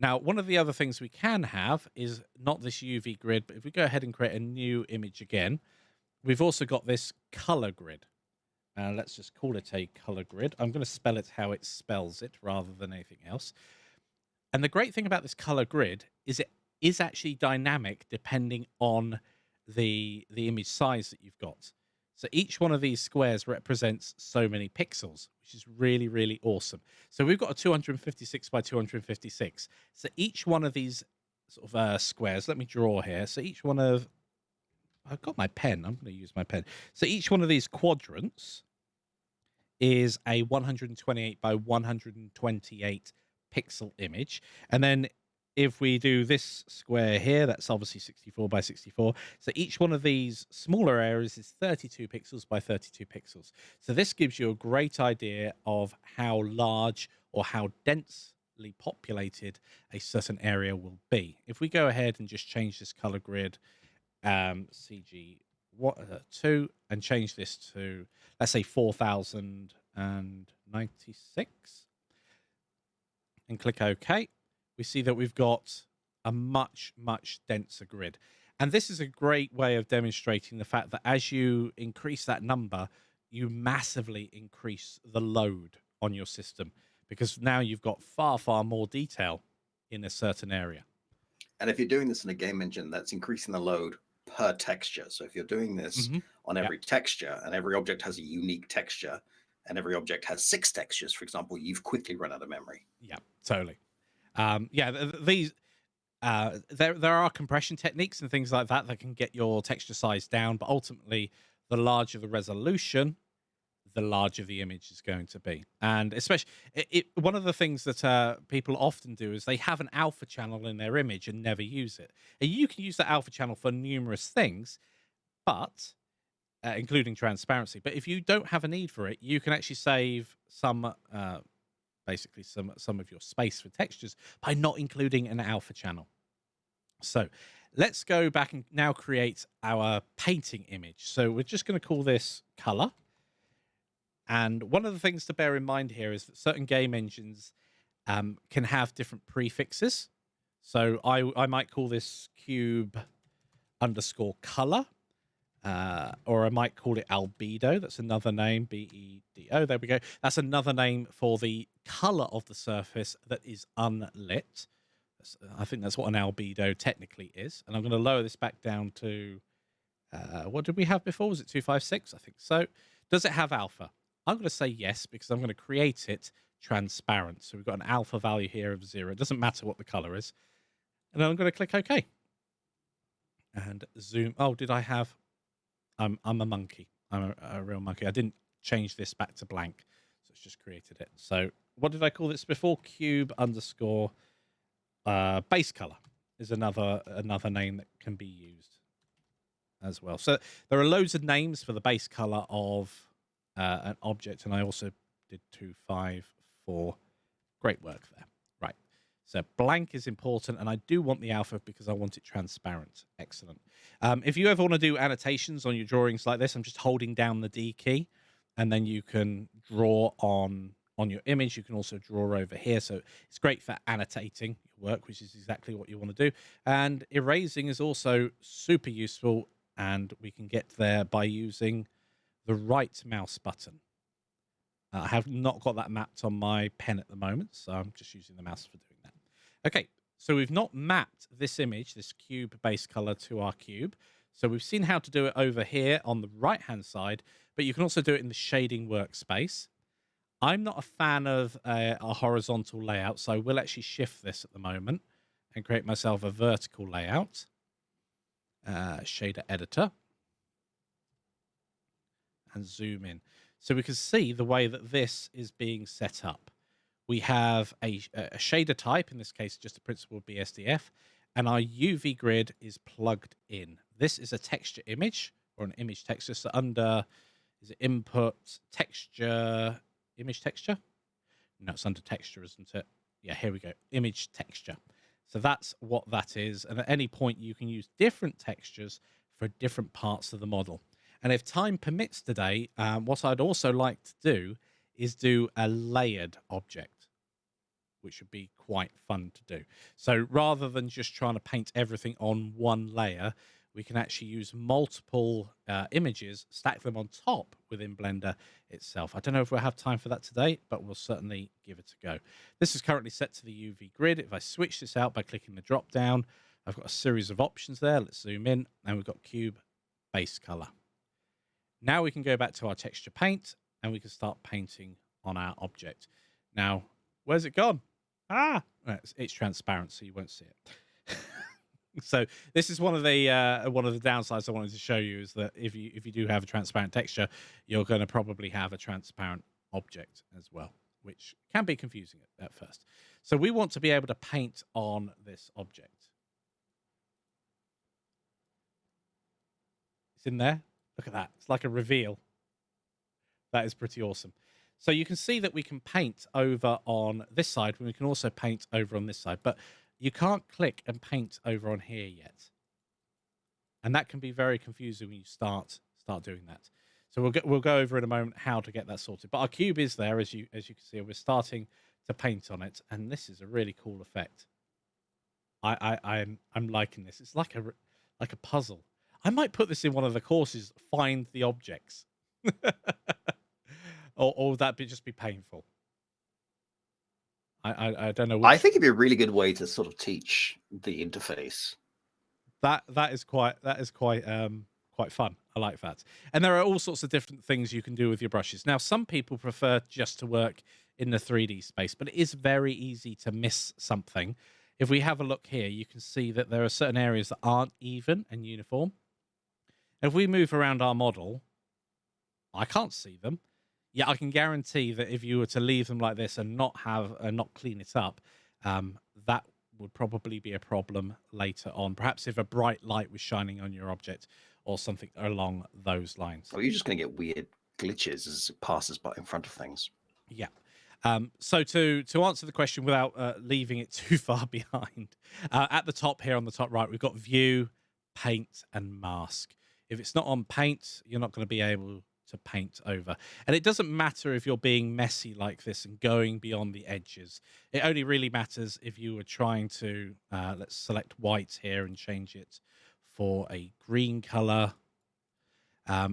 Now, one of the other things we can have is not this UV grid, but if we go ahead and create a new image again, we've also got this color grid. Let's just call it a color grid. I'm going to spell it how it spells it rather than anything else. And the great thing about this color grid is it is actually dynamic depending on the image size that you've got. So each one of these squares represents so many pixels, which is really, really awesome. So we've got a 256 by 256. So each one of these sort of squares, let me draw here. So each one of, I've got my pen. I'm going to use my pen. So each one of these quadrants is a 128 by 128 pixel image. And then if we do this square here, that's obviously 64 by 64. So each one of these smaller areas is 32 pixels by 32 pixels. So this gives you a great idea of how large or how densely populated a certain area will be. If we go ahead and just change this color grid, CG 2, and change this to, let's say, 4096, and click OK, we see that we've got a much, much denser grid. And this is a great way of demonstrating the fact that as you increase that number, you massively increase the load on your system, because now you've got far, far more detail in a certain area. And if you're doing this in a game engine, that's increasing the load per texture. So if you're doing this on every texture, and every object has a unique texture, and every object has 6 textures, for example, you've quickly run out of memory. Yeah, totally. These there are compression techniques and things like that that can get your texture size down, but ultimately, the larger the resolution, the larger the image is going to be. And especially, one of the things that people often do is they have an alpha channel in their image and never use it. And you can use that alpha channel for numerous things, but including transparency. But if you don't have a need for it, you can actually save some. Basically, some of your space for textures by not including an alpha channel. So let's go back and now create our painting image. So we're just going to call this color. And one of the things to bear in mind here is that certain game engines can have different prefixes. So I might call this cube underscore color, or I might call it albedo. That's another name, BEDO. There we go. That's another name for the color of the surface that is unlit. I think that's what an albedo technically is. And I'm going to lower this back down to, what did we have before? Was it 256? I think so. Does it have alpha? I'm going to say yes, because I'm going to create it transparent. So we've got an alpha value here of 0. It doesn't matter what the color is. And then I'm going to click OK. And zoom. Oh, did I have... I'm a monkey. I'm a real monkey. I didn't change this back to blank, so it's just created it. So what did I call this before? Cube underscore base color is another name that can be used as well. So there are loads of names for the base color of an object, and I also did 254. Great work there. Right. So blank is important, and I do want the alpha because I want it transparent. Excellent. If you ever want to do annotations on your drawings like this, I'm just holding down the D key, and then you can draw on your image. You can also draw over here. So it's great for annotating your work, which is exactly what you want to do. And erasing is also super useful, and we can get there by using the right mouse button. I have not got that mapped on my pen at the moment, so I'm just using the mouse for doing that. Okay, so we've not mapped this image, this cube base color, to our cube. So we've seen how to do it over here on the right-hand side, but you can also do it in the shading workspace. I'm not a fan of a horizontal layout, so I will actually shift this at the moment and create myself a vertical layout. Shader editor. And zoom in. So we can see the way that this is being set up. We have a shader type, in this case, just a principal BSDF, and our UV grid is plugged in. This is a texture image, or an image texture. So under, is it input, texture, image texture? No, it's under texture, isn't it? Yeah, here we go, image texture. So that's what that is. And at any point, you can use different textures for different parts of the model. And if time permits today, what I'd also like to do is do a layered object. which would be quite fun to do. So rather than just trying to paint everything on one layer, we can actually use multiple images, stack them on top within Blender itself. I don't know if we'll have time for that today, but we'll certainly give it a go. This is currently set to the UV grid. If I switch this out by clicking the drop down, I've got a series of options there. Let's zoom in, and we've got cube base color. Now we can go back to our texture paint, and we can start painting on our object. Now, where's it gone? Ah, it's transparent, so you won't see it. So this is one of the downsides I wanted to show you, is that if you do have a transparent texture, you're going to probably have a transparent object as well, which can be confusing at first. So we want to be able to paint on this object. It's in there. Look at that. It's like a reveal. That is pretty awesome. So you can see that we can paint over on this side, and we can also paint over on this side, but you can't click and paint over on here yet. And that can be very confusing when you start doing that. So we'll go over in a moment how to get that sorted. But our cube is there, as you can see, and we're starting to paint on it, and this is a really cool effect. I'm liking this. It's like a puzzle. I might put this in one of the courses, find the objects. or would that just be painful? I don't know. I think it'd be a really good way to sort of teach the interface. That is quite fun. I like that. And there are all sorts of different things you can do with your brushes. Now, some people prefer just to work in the 3D space, but it is very easy to miss something. If we have a look here, you can see that there are certain areas that aren't even and uniform. If we move around our model, I can't see them. Yeah, I can guarantee that if you were to leave them like this and not clean it up, that would probably be a problem later on. Perhaps if a bright light was shining on your object or something along those lines. Or you're just going to get weird glitches as it passes by in front of things. Yeah. So to answer the question without leaving it too far behind, at the top here on the top right, we've got view, paint, and mask. If it's not on paint, you're not going to be able to paint over. And it doesn't matter if you're being messy like this and going beyond the edges. It only really matters if you were trying to, let's select white here and change it for a green color.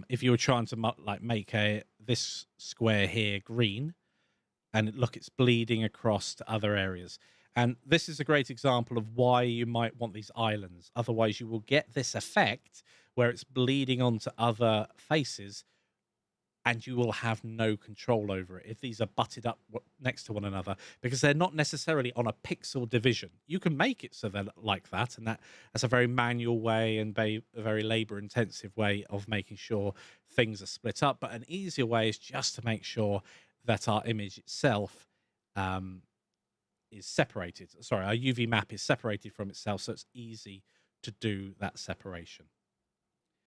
If you were trying to make this square here green, and look, it's bleeding across to other areas. And this is a great example of why you might want these islands. Otherwise, you will get this effect where it's bleeding onto other faces, and you will have no control over it if these are butted up next to one another, because they're not necessarily on a pixel division. You can make it so they're like that, and that's a very manual way and a very labor-intensive way of making sure things are split up. But an easier way is just to make sure that our image itself is separated. Sorry, our UV map is separated from itself, so it's easy to do that separation.